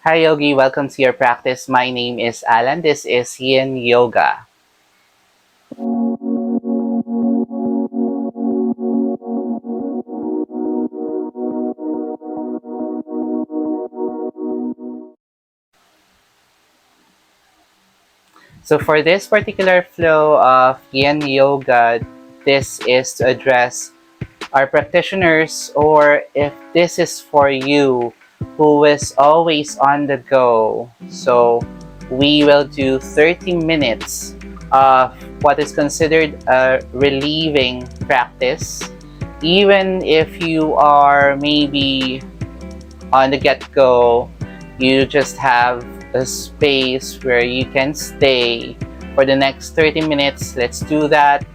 Hi Yogi, welcome to your practice. My name is Alan. This is Yin Yoga. So for this particular flow of Yin Yoga, this is to address our practitioners, or if this is for you who is always on the go. So we will do 30 minutes of what is considered a relieving practice. Even if you are maybe on the get-go, you just have a space where you can stay for the next 30 minutes. Let's do that.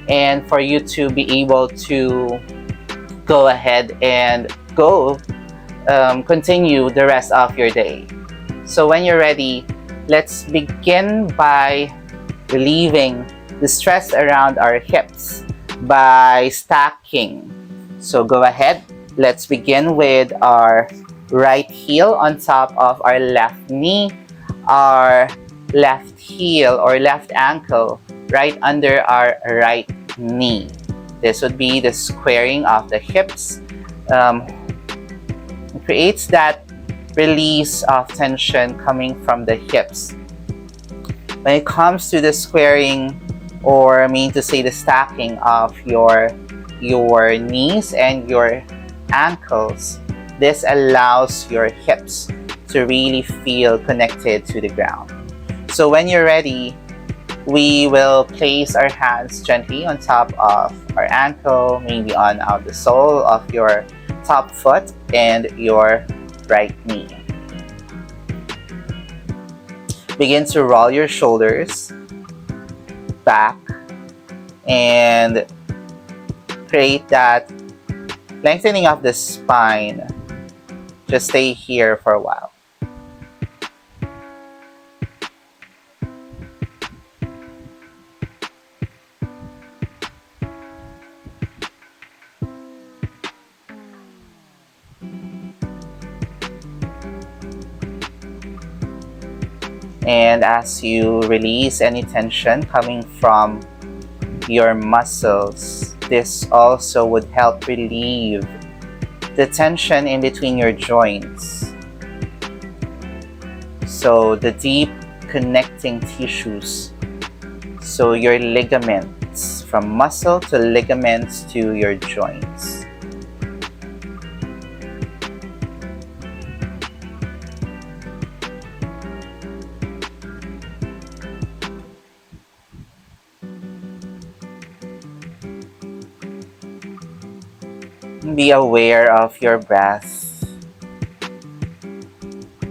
And for you to be able to go ahead and continue the rest of your day. So when you're ready, let's begin by relieving the stress around our hips by stacking. So go ahead, let's begin with our right heel on top of our left knee, our left heel or left ankle right under our right knee. This would be the squaring of the hips. It creates that release of tension coming from the hips. When it comes to the squaring, or I mean to say the stacking of your knees and your ankles, this allows your hips to really feel connected to the ground. So when you're ready, we will place our hands gently on top of our ankle, maybe on the sole of your top foot and your right knee. Begin to roll your shoulders back and create that lengthening of the spine. Just stay here for a while. And as you release any tension coming from your muscles, this also would help relieve the tension in between your joints. So the deep connecting tissues, so your ligaments, from muscle to ligaments to your joints. Be aware of your breath.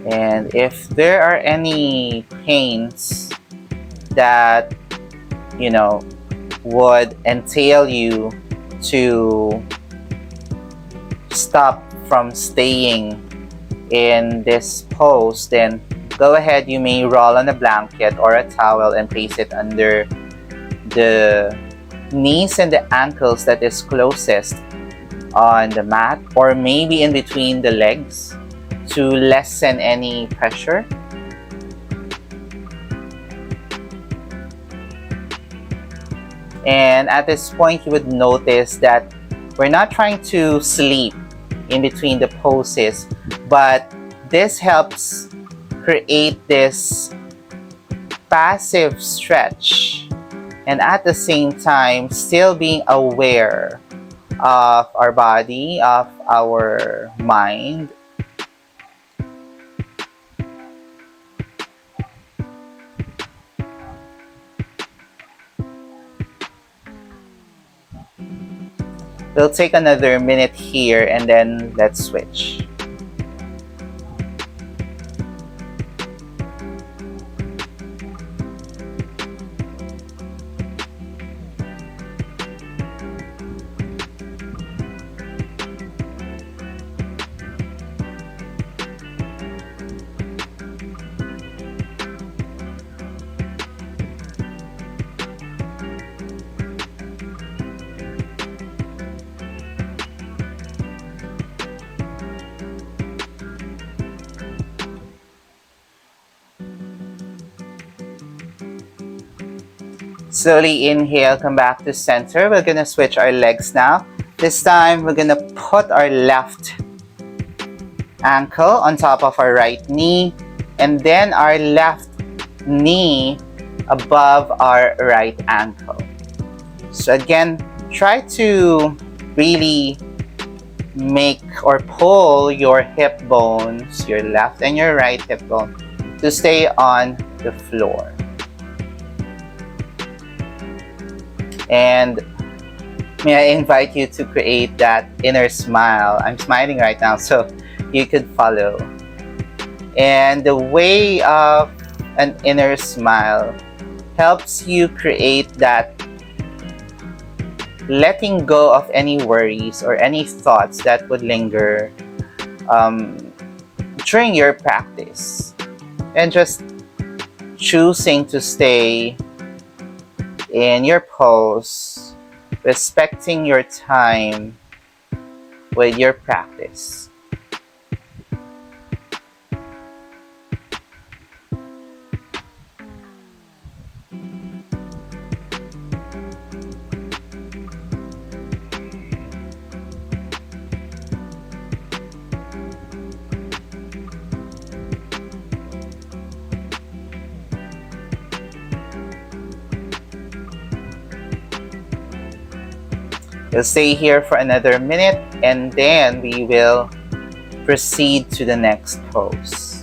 And if there are any pains that, would entail you to stop from staying in this pose, then go ahead. You may roll on a blanket or a towel and place it under the knees and the ankles that is closest on the mat, or maybe in between the legs to lessen any pressure. And at this point, you would notice that we're not trying to sleep in between the poses, but this helps create this passive stretch, and at the same time still being aware of our body, of our mind. We'll take another minute here and then let's switch. Slowly inhale, come back to center. We're gonna switch our legs now. This time, we're gonna put our left ankle on top of our right knee, and then our left knee above our right ankle. So again, try to really make or pull your hip bones, your left and your right hip bone, to stay on the floor. And may I invite you to create that inner smile. I'm smiling right now, so you could follow. And the way of an inner smile helps you create that letting go of any worries or any thoughts that would linger during your practice, and just choosing to stay in your pose, respecting your time with your practice. We'll stay here for another minute, and then we will proceed to the next pose.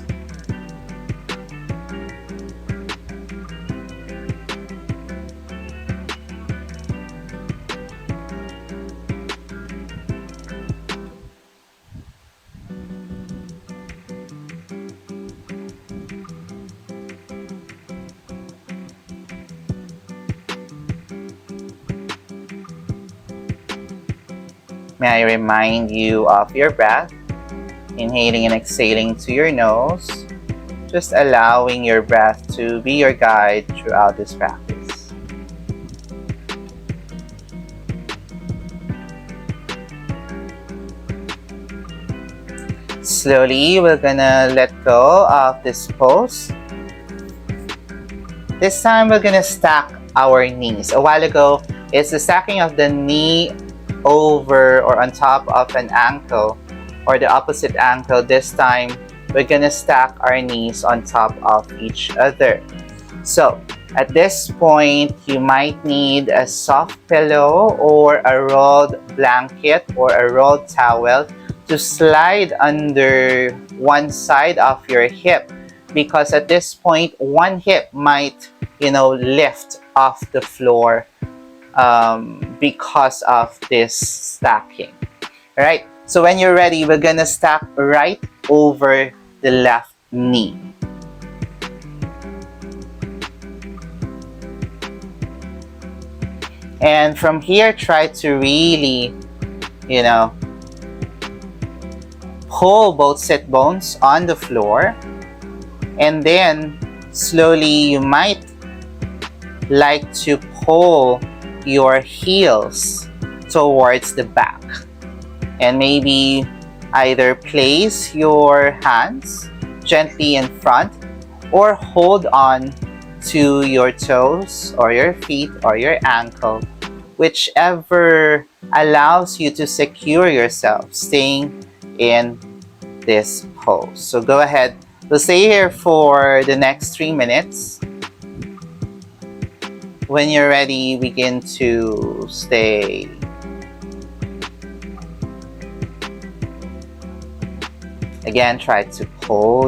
May I remind you of your breath, inhaling and exhaling to your nose, just allowing your breath to be your guide throughout this practice. Slowly, we're gonna let go of this pose. This time, we're gonna stack our knees. A while ago, it's the stacking of the knee over or on top of an ankle, or the opposite ankle. This time, we're gonna stack our knees on top of each other. So, at this point, you might need a soft pillow or a rolled blanket or a rolled towel to slide under one side of your hip, because at this point, one hip might, lift off the floor because of this stacking. All right, so when you're ready, we're gonna stack right over the left knee. And from here, try to really, pull both sit bones on the floor. And then slowly, you might like to pull your heels towards the back, and maybe either place your hands gently in front or hold on to your toes or your feet or your ankle, whichever allows you to secure yourself staying in this pose. So go ahead, we'll stay here for the next 3 minutes. When you're ready, begin to stay. Again, try to pull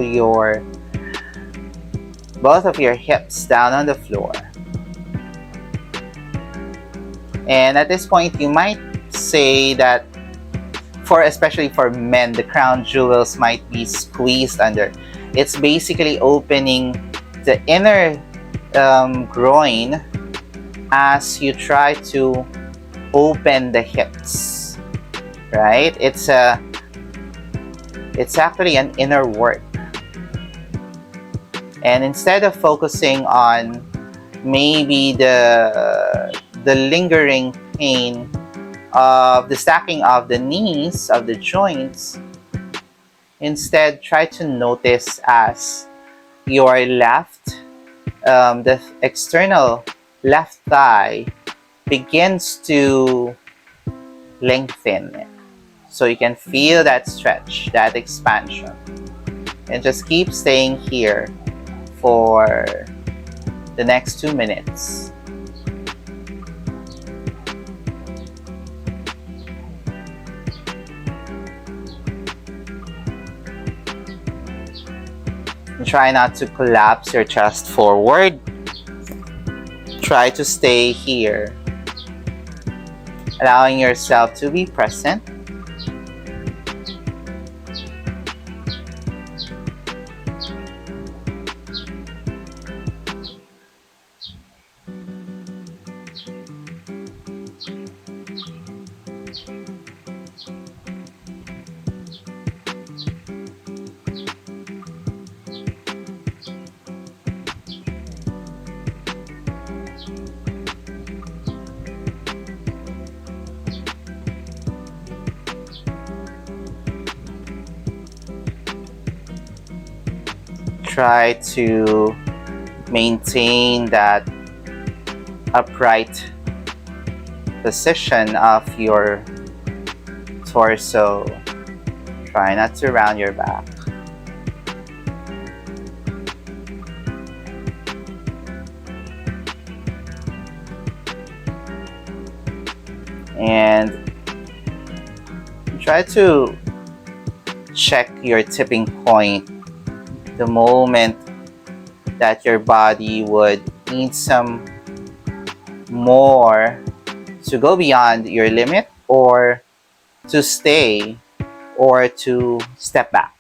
both of your hips down on the floor. And at this point, you might say that, especially for men, the crown jewels might be squeezed under. It's basically opening the inner groin as you try to open the hips, right? It's actually an inner work. And instead of focusing on maybe the lingering pain of the stacking of the knees, of the joints, instead try to notice as your left, the external left thigh begins to lengthen. So you can feel that stretch, that expansion. And just keep staying here for the next 2 minutes. And try not to collapse your chest forward. Try to stay here, allowing yourself to be present. Try to maintain that upright position of your torso. Try not to round your back. And try to check your tipping point the moment that your body would need some more to go beyond your limit, or to stay, or to step back.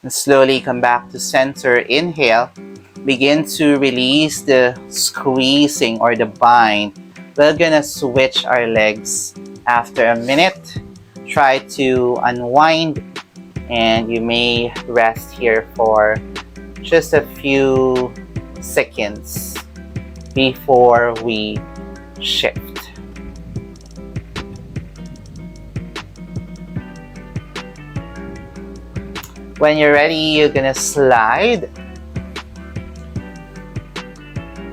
And slowly come back to center. Inhale. Begin to release the squeezing or the bind. We're gonna switch our legs after a minute. Try to unwind, and you may rest here for just a few seconds before we shift. When you're ready, you're gonna slide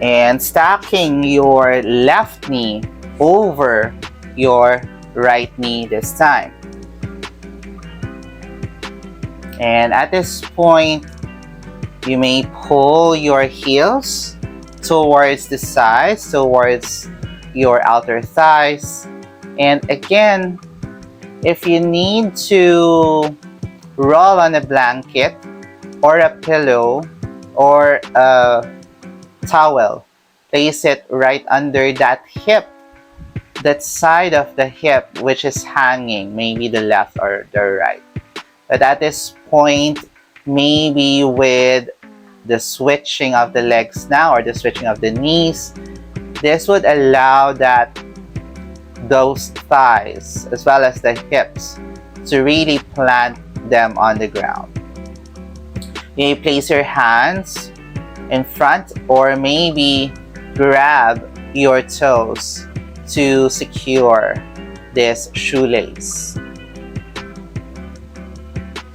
and stacking your left knee over your right knee this time. And at this point, you may pull your heels towards the sides, towards your outer thighs. And again, if you need to roll on a blanket or a pillow or a towel, place it right under that hip, that side of the hip which is hanging, maybe the left or the right. But at this point, maybe with the switching of the legs now, or the switching of the knees, this would allow that those thighs as well as the hips to really plant them on the ground. You may place your hands in front, or maybe grab your toes to secure this shoelace.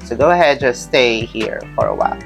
So go ahead, just stay here for a while.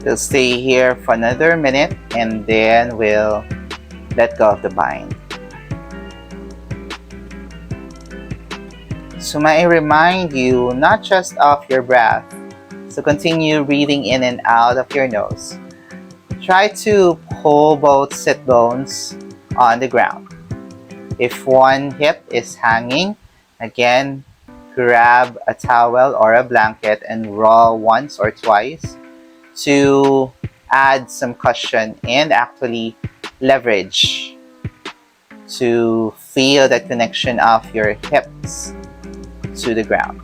We'll stay here for another minute and then we'll let go of the bind. So may I remind you not just of your breath, so continue breathing in and out of your nose. Try to pull both sit bones on the ground. If one hip is hanging, again, grab a towel or a blanket and roll once or twice to add some cushion and actually leverage to feel the connection of your hips to the ground.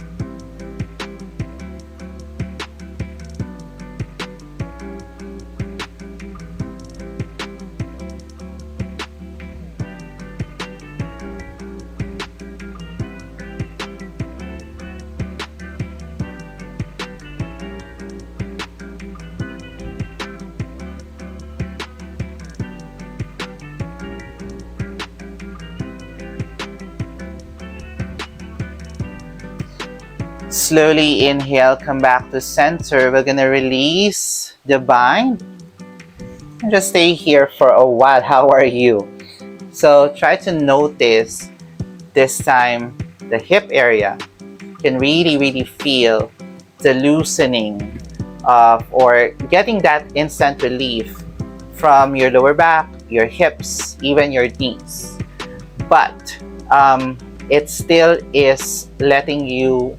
Slowly inhale, come back to center. We're gonna release the bind and just stay here for a while. How are you? So try to notice this time the hip area. You can really feel the loosening of or getting that instant relief from your lower back, your hips, even your knees. But it still is letting you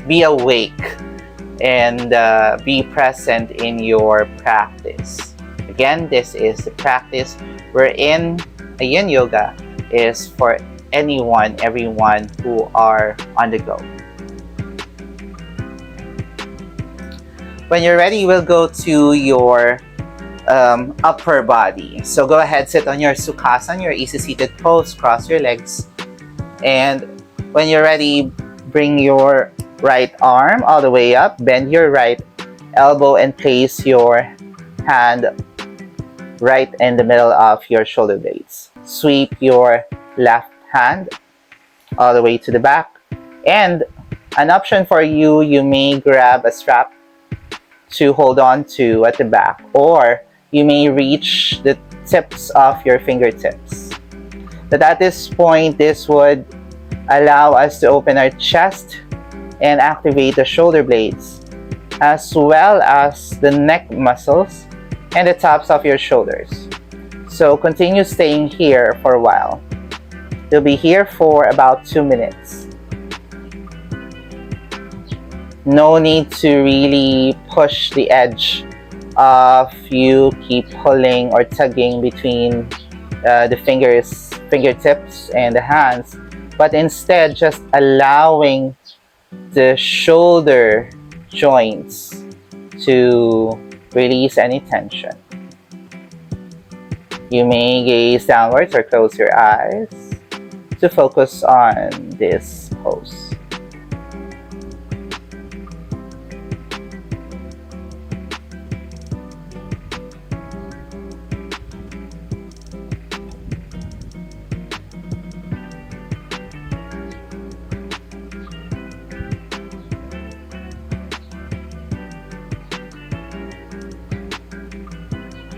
be awake and be present in your practice. Again, this is the practice wherein Yin Yoga is for anyone, everyone who are on the go. When you're ready, we'll go to your upper body. So go ahead, sit on your Sukhasana, your easy seated pose, cross your legs. And when you're ready, bring your right arm all the way up, bend your right elbow and place your hand right in the middle of your shoulder blades. Sweep your left hand all the way to the back. And an option for you, you may grab a strap to hold on to at the back, or you may reach the tips of your fingertips. But at this point, this would allow us to open our chest and activate the shoulder blades, as well as the neck muscles and the tops of your shoulders. So continue staying here for a while. You'll be here for about 2 minutes. No need to really push the edge of you keep pulling or tugging between the fingertips and the hands, but instead just allowing the shoulder joints to release any tension. You may gaze downwards or close your eyes to focus on this pose.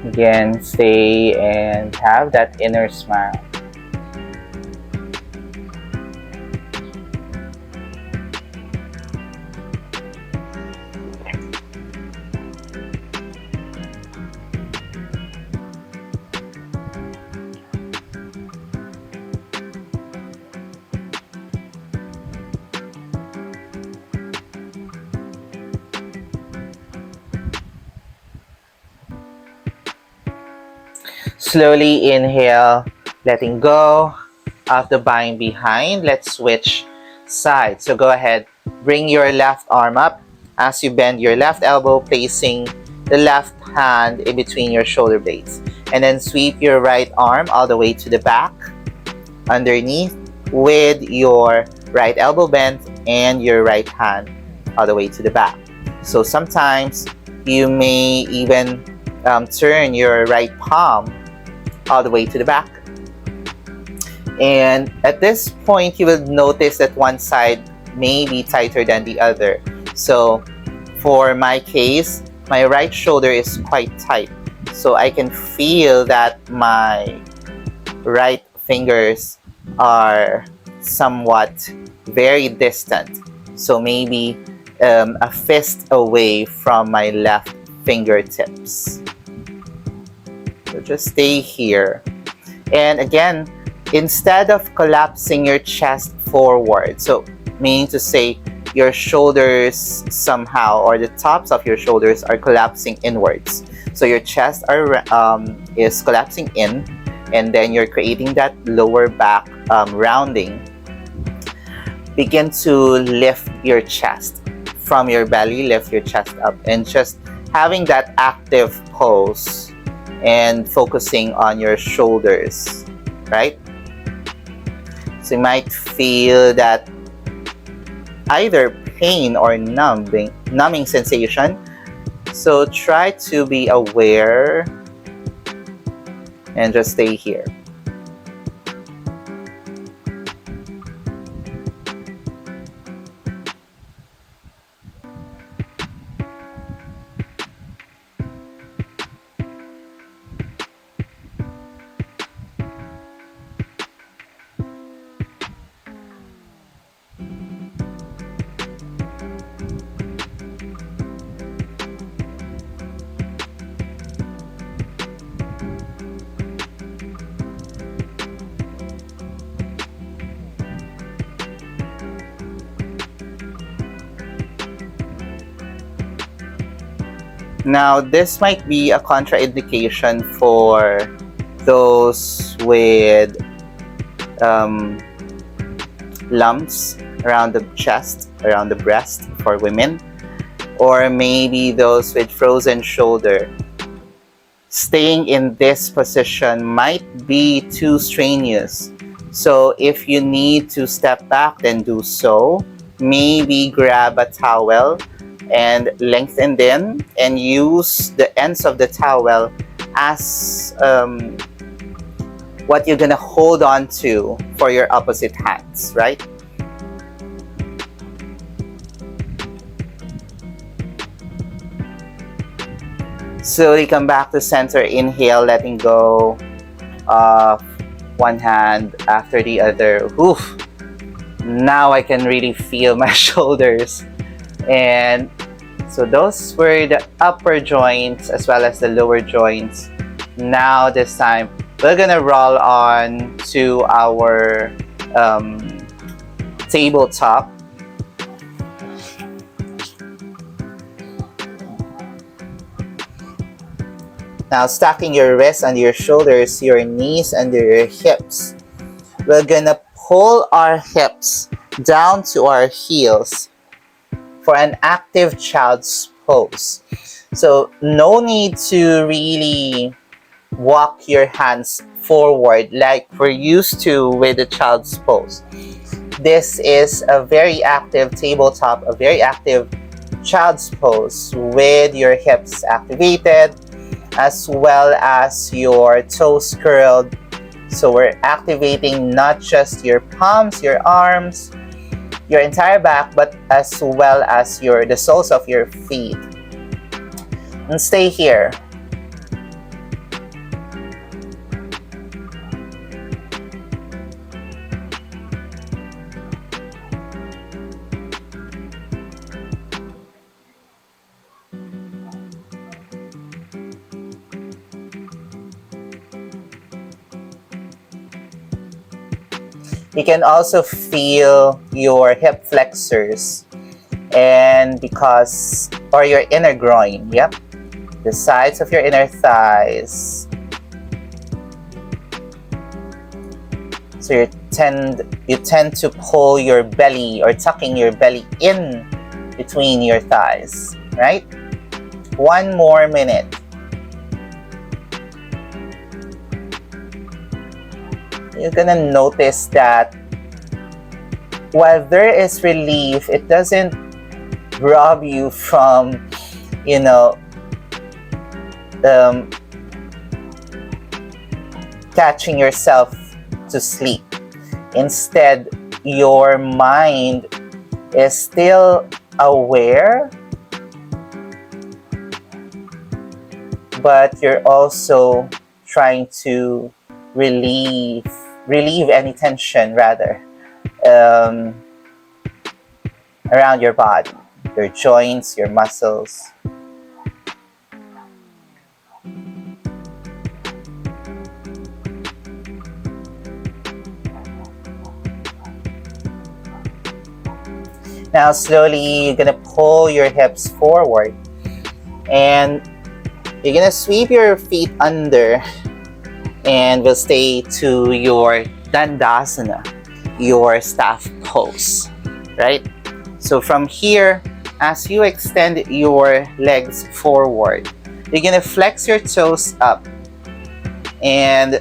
Again, stay and have that inner smile. Slowly inhale, letting go of the bind behind. Let's switch sides. So go ahead, bring your left arm up as you bend your left elbow, placing the left hand in between your shoulder blades. And then sweep your right arm all the way to the back, underneath, with your right elbow bent and your right hand all the way to the back. So sometimes you may even turn your right palm all the way to the back. And at this point, you will notice that one side may be tighter than the other. So for my case, my right shoulder is quite tight. So I can feel that my right fingers are somewhat very distant. So maybe a fist away from my left fingertips. So just stay here. And again, instead of collapsing your chest forward, so meaning to say your shoulders somehow, or the tops of your shoulders are collapsing inwards. So your chest is collapsing in, and then you're creating that lower back rounding. Begin to lift your chest from your belly, lift your chest up, and just having that active pose and focusing on your shoulders, right? So you might feel that either pain or numbing sensation. So try to be aware and just stay here. Now, this might be a contraindication for those with lumps around the chest, around the breast for women, or maybe those with frozen shoulder. Staying in this position might be too strenuous. So if you need to step back, then do so. Maybe grab a towel and lengthen them and use the ends of the towel as what you're gonna hold on to for your opposite hands, right? Slowly come back to center. Inhale, letting go of one hand after the other. Oof. Now I can really feel my shoulders. And so those were the upper joints as well as the lower joints. Now this time, we're gonna roll on to our tabletop. Now stacking your wrists under your shoulders, your knees under your hips. We're gonna pull our hips down to our heels for an active child's pose. So no need to really walk your hands forward like we're used to with the child's pose. This is a very active tabletop, a very active child's pose with your hips activated as well as your toes curled. So we're activating not just your palms, your arms, your entire back, but as well as the soles of your feet. And stay here. You can also feel your hip flexors and or your inner groin, yep. The sides of your inner thighs. So you tend to pull your belly or tucking your belly in between your thighs, right? One more minute. You're gonna notice that while there is relief, it doesn't rob you from, catching yourself to sleep. Instead, your mind is still aware but you're also trying to relieve any tension rather um, around your body, your joints, your muscles. Now slowly you're gonna pull your hips forward and you're gonna sweep your feet under and we'll stay to your Dandasana, your staff pose, right? So from here, as you extend your legs forward, you're gonna flex your toes up and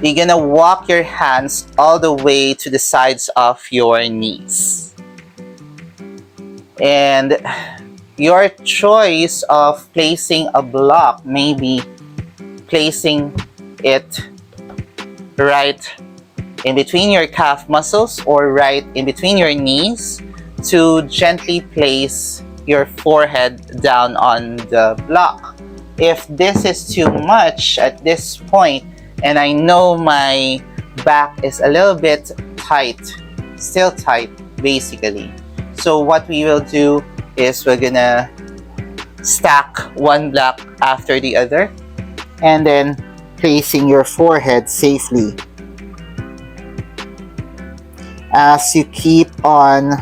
you're gonna walk your hands all the way to the sides of your knees. And your choice of placing a block, maybe placing it right in between your calf muscles or right in between your knees to gently place your forehead down on the block. If this is too much at this point, and I know my back is a little bit tight, still tight basically. So what we will do is we're gonna stack one block after the other and then placing your forehead safely. As you keep on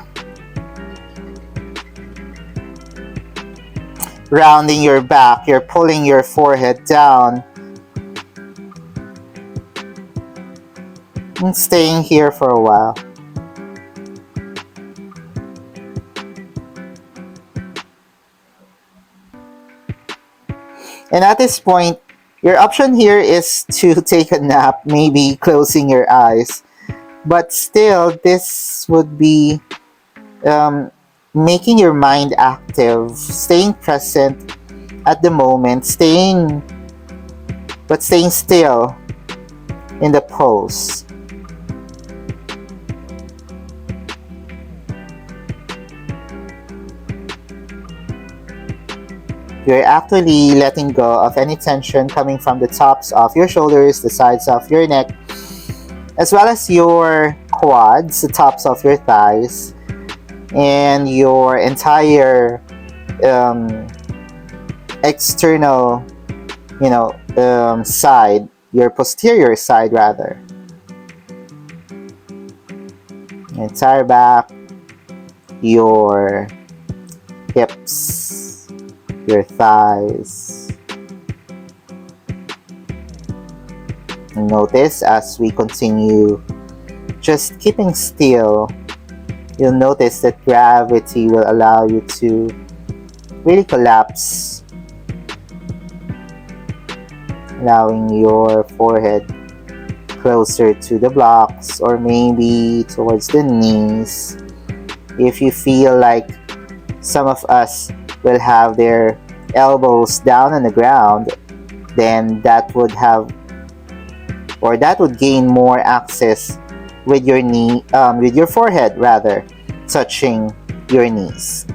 rounding your back, you're pulling your forehead down and staying here for a while. And at this point, your option here is to take a nap, maybe closing your eyes. But still, this would be making your mind active, staying present at the moment, staying still in the pose. You're actually letting go of any tension coming from the tops of your shoulders, the sides of your neck, as well as your quads, the tops of your thighs, and your entire external, side, your posterior side rather. Your entire back, your hips, your thighs. Notice as we continue just keeping still, you'll notice that gravity will allow you to really collapse, allowing your forehead closer to the blocks or maybe towards the knees. If you feel like some of us will have their elbows down on the ground, then that would gain more access with your with your forehead rather, touching your knees.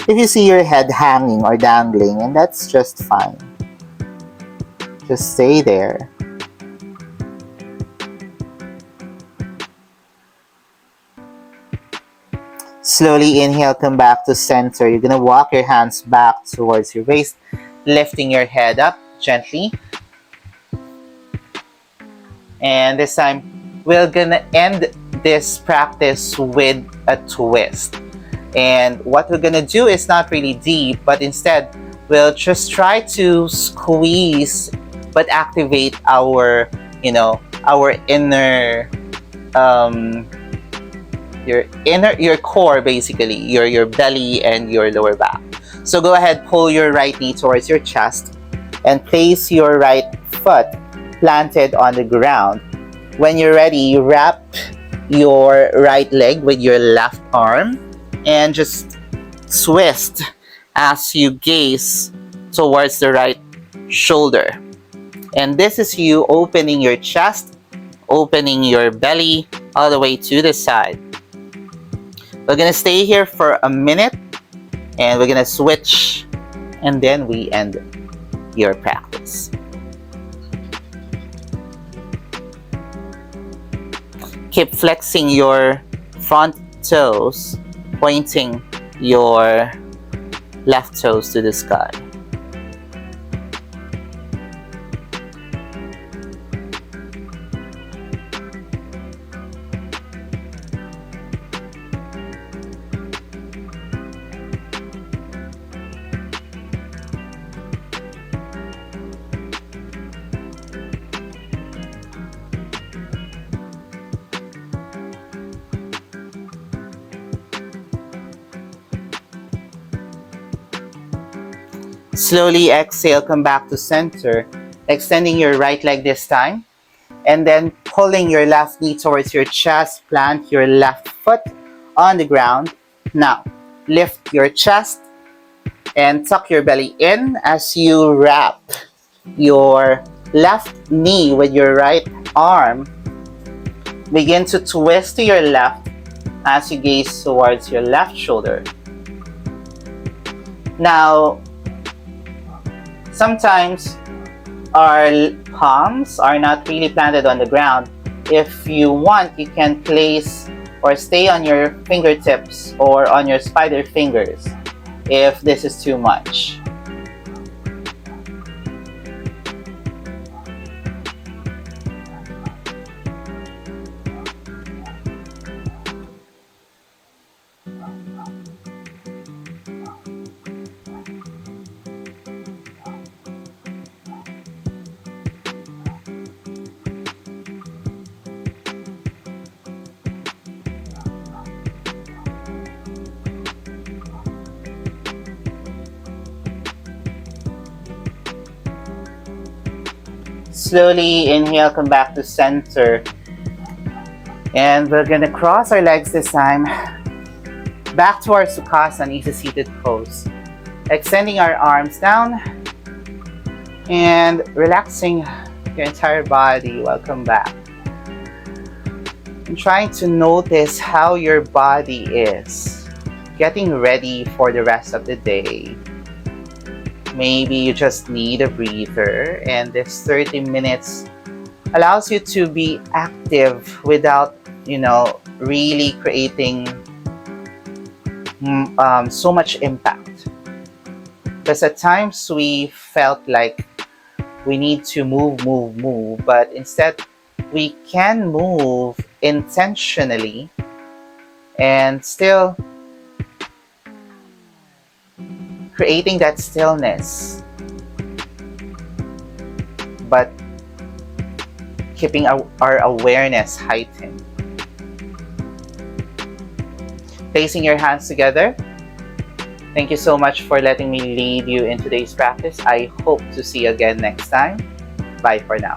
If you see your head hanging or dangling, and that's just fine. Just stay there. Slowly inhale, come back to center. You're gonna walk your hands back towards your waist, lifting your head up gently. And this time, we're gonna end this practice with a twist. And what we're gonna do is not really deep, but instead, we'll just try to squeeze, but activate our inner, your core basically, your belly and your lower back. So go ahead, pull your right knee towards your chest and place your right foot planted on the ground. When you're ready, wrap your right leg with your left arm and just twist as you gaze towards the right shoulder. And this is you opening your chest, opening your belly all the way to the side. We're gonna stay here for a minute and we're gonna switch and then we end your practice. Keep flexing your front toes, pointing your left toes to the sky. Slowly exhale, come back to center, extending your right leg this time, and then pulling your left knee towards your chest, plant your left foot on the ground. Now, lift your chest and tuck your belly in as you wrap your left knee with your right arm. Begin to twist to your left as you gaze towards your left shoulder. Now, sometimes our palms are not really planted on the ground. If you want, you can place or stay on your fingertips or on your spider fingers if this is too much. Slowly inhale, come back to center. And we're gonna cross our legs this time. Back to our Sukhasana, easy seated pose. Extending our arms down and relaxing your entire body. Welcome back. And trying to notice how your body is getting ready for the rest of the day. Maybe you just need a breather, and this 30 minutes allows you to be active without, really creating so much impact. Because at times we felt like we need to move, but instead we can move intentionally and still creating that stillness, but keeping our awareness heightened. Placing your hands together. Thank you so much for letting me lead you in today's practice. I hope to see you again next time. Bye for now.